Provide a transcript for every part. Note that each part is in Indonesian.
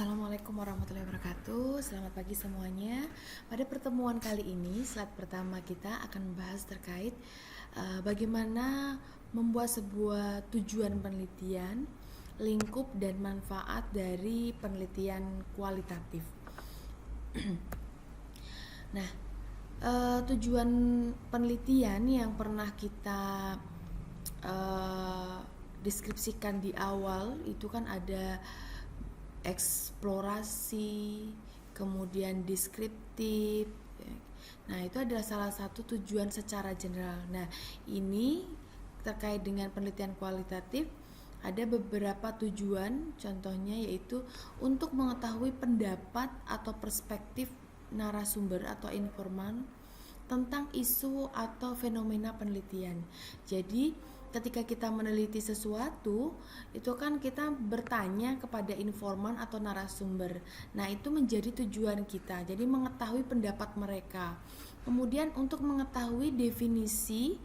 Assalamualaikum warahmatullahi wabarakatuh. Selamat pagi semuanya. Pada pertemuan kali ini, slide pertama kita akan membahas terkait bagaimana membuat sebuah tujuan penelitian, lingkup dan manfaat dari penelitian kualitatif. Nah, tujuan penelitian yang pernah kita deskripsikan di awal itu kan ada eksplorasi, kemudian deskriptif. Nah, itu adalah salah satu tujuan secara general. Nah, ini terkait dengan penelitian kualitatif ada beberapa tujuan, contohnya yaitu untuk mengetahui pendapat atau perspektif narasumber atau informan tentang isu atau fenomena penelitian. Jadi ketika kita meneliti sesuatu, itu kan kita bertanya kepada informan atau narasumber. Nah, itu menjadi tujuan kita. Jadi mengetahui pendapat mereka. Kemudian untuk mengetahui definisi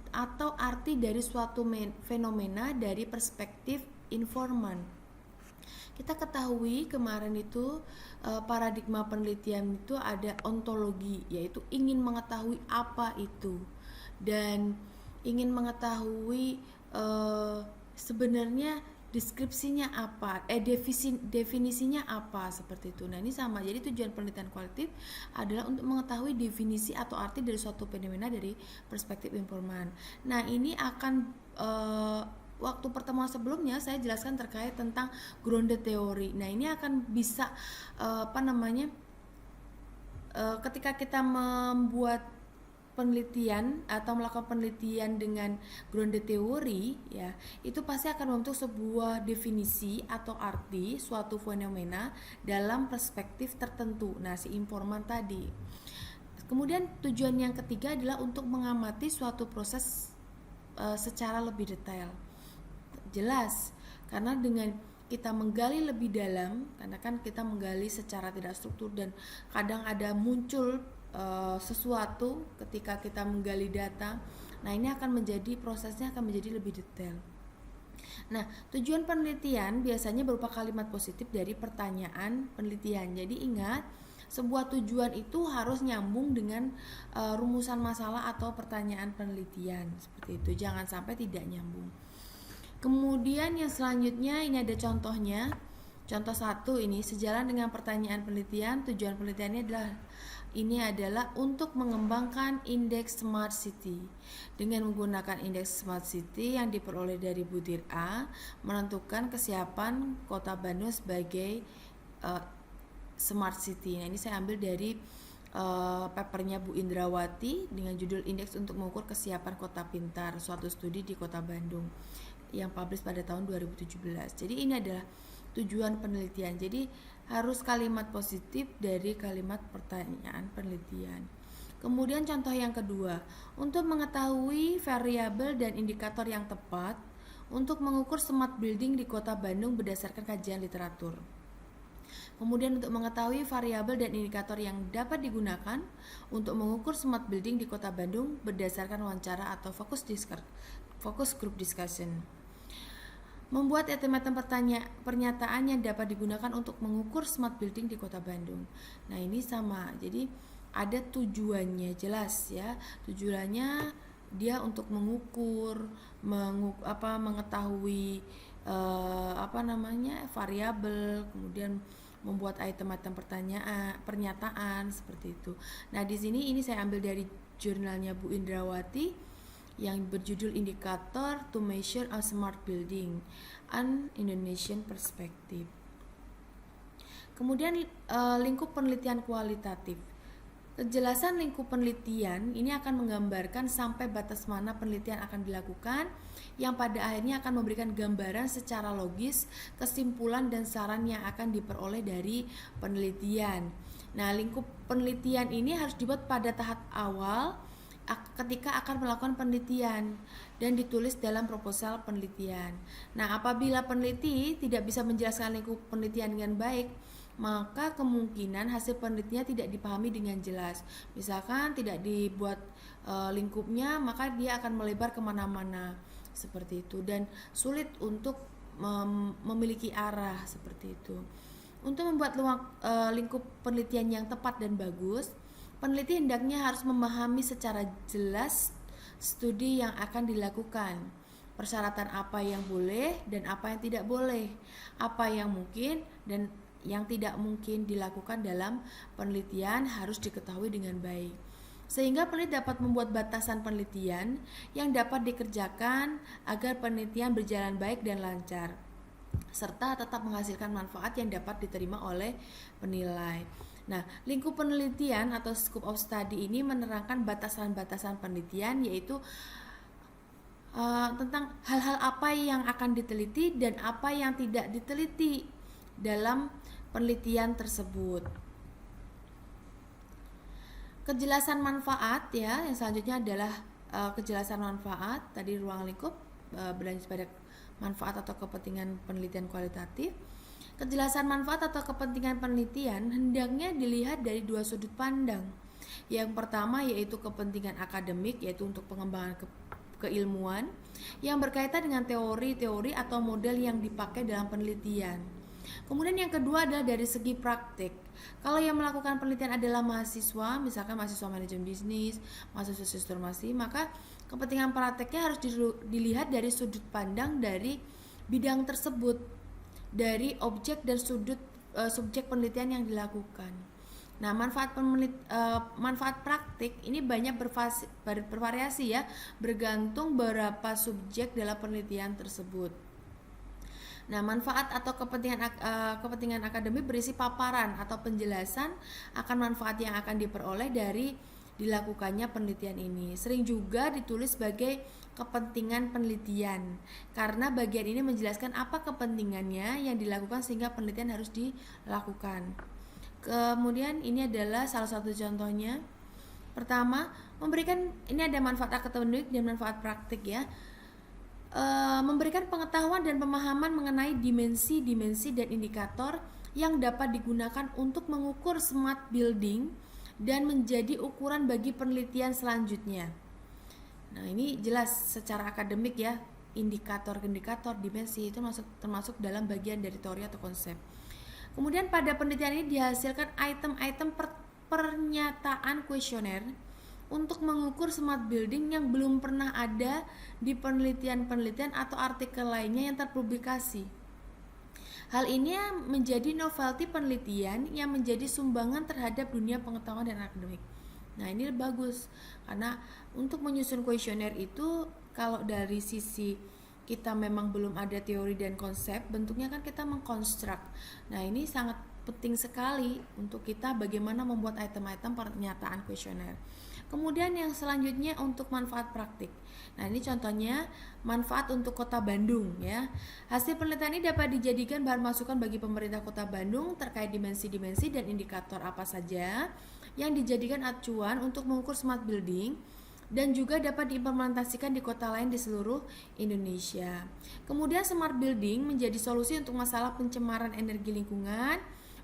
atau arti dari suatu fenomena dari perspektif informan. Kita ketahui kemarin itu paradigma penelitian itu ada ontologi, yaitu ingin mengetahui apa itu dan ingin mengetahui sebenarnya deskripsinya apa, definisinya apa, seperti itu. Nah, ini sama. Jadi tujuan penelitian kualitatif adalah untuk mengetahui definisi atau arti dari suatu fenomena dari perspektif informan. Nah, ini akan waktu pertemuan sebelumnya saya jelaskan terkait tentang grounded theory. Nah, ini akan bisa ketika kita membuat penelitian atau melakukan penelitian dengan grounded theory, ya, itu pasti akan membentuk sebuah definisi atau arti suatu fenomena dalam perspektif tertentu. Nah, si informan tadi. Kemudian tujuan yang ketiga adalah untuk mengamati suatu proses secara lebih detail. Jelas, karena dengan kita menggali lebih dalam, karena kan kita menggali secara tidak struktur dan kadang ada muncul sesuatu ketika kita menggali data. Nah, ini akan menjadi prosesnya akan menjadi lebih detail. Nah, tujuan penelitian biasanya berupa kalimat positif dari pertanyaan penelitian. Jadi ingat, sebuah tujuan itu harus nyambung dengan rumusan masalah atau pertanyaan penelitian. Seperti itu, jangan sampai tidak nyambung. Kemudian yang selanjutnya ini ada contohnya. Contoh 1 ini, sejalan dengan pertanyaan penelitian, tujuan penelitiannya adalah untuk mengembangkan indeks Smart City. Dengan menggunakan indeks Smart City yang diperoleh dari butir A, menentukan kesiapan Kota Bandung sebagai Smart City. Nah, ini saya ambil dari papernya Bu Indrawati dengan judul Indeks untuk mengukur kesiapan Kota Pintar, suatu studi di Kota Bandung yang publish pada tahun 2017. Jadi ini adalah tujuan penelitian. Jadi harus kalimat positif dari kalimat pertanyaan penelitian. Kemudian contoh yang kedua, untuk mengetahui variabel dan indikator yang tepat untuk mengukur smart building di Kota Bandung berdasarkan kajian literatur. Kemudian untuk mengetahui variabel dan indikator yang dapat digunakan untuk mengukur smart building di Kota Bandung berdasarkan wawancara atau focus group discussion. Membuat item-item pernyataan yang dapat digunakan untuk mengukur smart building di Kota Bandung. Nah, ini sama. Jadi ada tujuannya, jelas ya. Tujuannya dia untuk mengukur, mengetahui variabel, kemudian membuat item-item pernyataan seperti itu. Nah, di sini ini saya ambil dari jurnalnya Bu Indrawati yang berjudul Indicator to Measure a Smart Building, an Indonesian Perspective. Kemudian lingkup penelitian kualitatif. Kejelasan lingkup penelitian ini akan menggambarkan sampai batas mana penelitian akan dilakukan, yang pada akhirnya akan memberikan gambaran secara logis, kesimpulan dan saran yang akan diperoleh dari penelitian. Nah, lingkup penelitian ini harus dibuat pada tahap awal ketika akan melakukan penelitian dan ditulis dalam proposal penelitian. Nah, apabila peneliti tidak bisa menjelaskan lingkup penelitian dengan baik, maka kemungkinan hasil penelitiannya tidak dipahami dengan jelas. Misalkan tidak dibuat lingkupnya, maka dia akan melebar kemana-mana seperti itu dan sulit untuk memiliki arah seperti itu. Untuk membuat lingkup penelitian yang tepat dan bagus, peneliti hendaknya harus memahami secara jelas studi yang akan dilakukan, persyaratan apa yang boleh dan apa yang tidak boleh, apa yang mungkin dan yang tidak mungkin dilakukan dalam penelitian harus diketahui dengan baik. Sehingga peneliti dapat membuat batasan penelitian yang dapat dikerjakan agar penelitian berjalan baik dan lancar, serta tetap menghasilkan manfaat yang dapat diterima oleh penilai. Nah, lingkup penelitian atau scope of study ini menerangkan batasan-batasan penelitian, yaitu tentang hal-hal apa yang akan diteliti dan apa yang tidak diteliti dalam penelitian tersebut. Kejelasan manfaat ya, yang selanjutnya adalah kejelasan manfaat. Tadi ruang lingkup berlanjut pada manfaat atau kepentingan penelitian kualitatif. Kejelasan manfaat atau kepentingan penelitian hendaknya dilihat dari dua sudut pandang. Yang pertama yaitu kepentingan akademik, yaitu untuk pengembangan keilmuan yang berkaitan dengan teori-teori atau model yang dipakai dalam penelitian. Kemudian yang kedua adalah dari segi praktik. Kalau yang melakukan penelitian adalah mahasiswa, misalkan mahasiswa manajemen bisnis, mahasiswa sistemasi, maka kepentingan prakteknya harus dilihat dari sudut pandang dari bidang tersebut, dari objek dan subjek penelitian yang dilakukan. Nah, manfaat praktik ini banyak bervariasi ya, bergantung berapa subjek dalam penelitian tersebut. Nah, manfaat atau kepentingan akademik berisi paparan atau penjelasan akan manfaat yang akan diperoleh dari dilakukannya penelitian ini. Sering juga ditulis sebagai kepentingan penelitian, karena bagian ini menjelaskan apa kepentingannya yang dilakukan sehingga penelitian harus dilakukan. Kemudian ini adalah salah satu contohnya. Pertama, ini ada manfaat akademik dan manfaat praktik ya. Memberikan pengetahuan dan pemahaman mengenai dimensi-dimensi dan indikator yang dapat digunakan untuk mengukur smart building dan menjadi ukuran bagi penelitian selanjutnya. Nah, ini jelas secara akademik ya, indikator-indikator dimensi itu termasuk dalam bagian dari teori atau konsep. Kemudian pada penelitian ini dihasilkan item-item pernyataan kuesioner untuk mengukur smart building yang belum pernah ada di penelitian-penelitian atau artikel lainnya yang terpublikasi. Hal ini menjadi novelty penelitian yang menjadi sumbangan terhadap dunia pengetahuan dan akademik. Nah, ini bagus karena untuk menyusun kuesioner itu kalau dari sisi kita memang belum ada teori dan konsep, bentuknya kan kita mengkonstruk. Nah, ini sangat penting sekali untuk kita bagaimana membuat item-item pernyataan kuesioner. Kemudian yang selanjutnya untuk manfaat praktik. Nah, ini contohnya manfaat untuk Kota Bandung ya. Hasil penelitian ini dapat dijadikan bahan masukan bagi pemerintah Kota Bandung terkait dimensi-dimensi dan indikator apa saja yang dijadikan acuan untuk mengukur smart building dan juga dapat diimplementasikan di kota lain di seluruh Indonesia. Kemudian smart building menjadi solusi untuk masalah pencemaran energi lingkungan,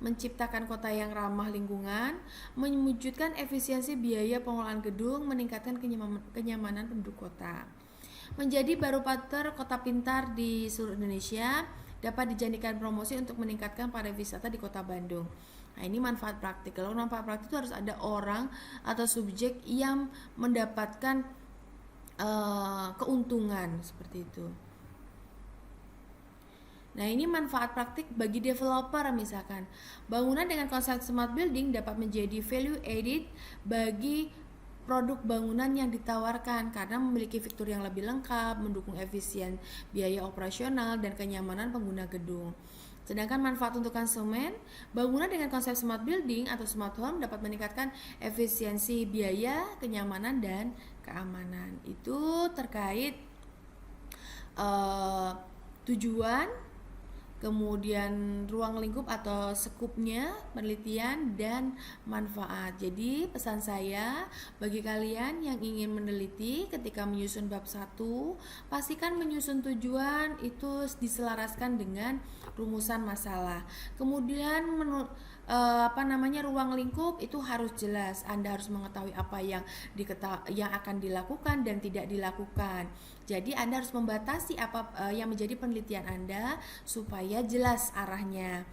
menciptakan kota yang ramah lingkungan, mewujudkan efisiensi biaya pengelolaan gedung, meningkatkan kenyamanan penduduk kota. Menjadi barometer kota pintar di seluruh Indonesia, dapat dijadikan promosi untuk meningkatkan pariwisata di Kota Bandung. Nah, ini manfaat praktik. Kalau manfaat praktik itu harus ada orang atau subjek yang mendapatkan keuntungan seperti itu. Nah, ini manfaat praktik bagi developer misalkan. Bangunan dengan konsep smart building dapat menjadi value added bagi produk bangunan yang ditawarkan karena memiliki fitur yang lebih lengkap, mendukung efisien biaya operasional dan kenyamanan pengguna gedung. Sedangkan manfaat untuk konsumen, bangunan dengan konsep smart building atau smart home dapat meningkatkan efisiensi biaya, kenyamanan dan keamanan. Itu terkait tujuan, kemudian ruang lingkup atau sekupnya, penelitian, dan manfaat. Jadi pesan saya bagi kalian yang ingin meneliti ketika menyusun bab 1, pastikan menyusun tujuan itu diselaraskan dengan rumusan masalah. Kemudian ruang lingkup itu harus jelas. Anda harus mengetahui apa yang akan dilakukan dan tidak dilakukan. Jadi Anda harus membatasi apa yang menjadi penelitian Anda supaya jelas arahnya.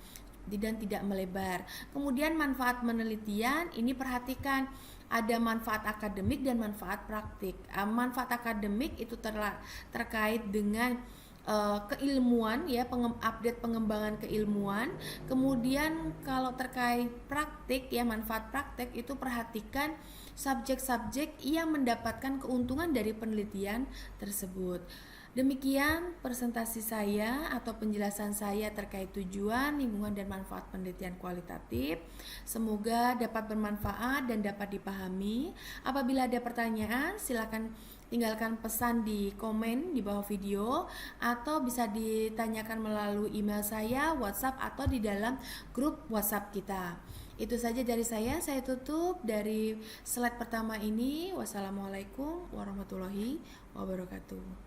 dan tidak melebar. Kemudian manfaat penelitian ini perhatikan, ada manfaat akademik dan manfaat praktik. Manfaat akademik itu terkait dengan keilmuan ya, update pengembangan keilmuan. Kemudian kalau terkait praktik ya, manfaat praktik itu perhatikan subjek-subjek yang mendapatkan keuntungan dari penelitian tersebut. Demikian presentasi saya atau penjelasan saya terkait tujuan, lingkungan, dan manfaat penelitian kualitatif. Semoga dapat bermanfaat dan dapat dipahami. Apabila ada pertanyaan, silakan tinggalkan pesan di komen di bawah video, atau bisa ditanyakan melalui email saya, WhatsApp, atau di dalam grup WhatsApp kita. Itu saja dari saya tutup dari slide pertama ini. Wassalamualaikum warahmatullahi wabarakatuh.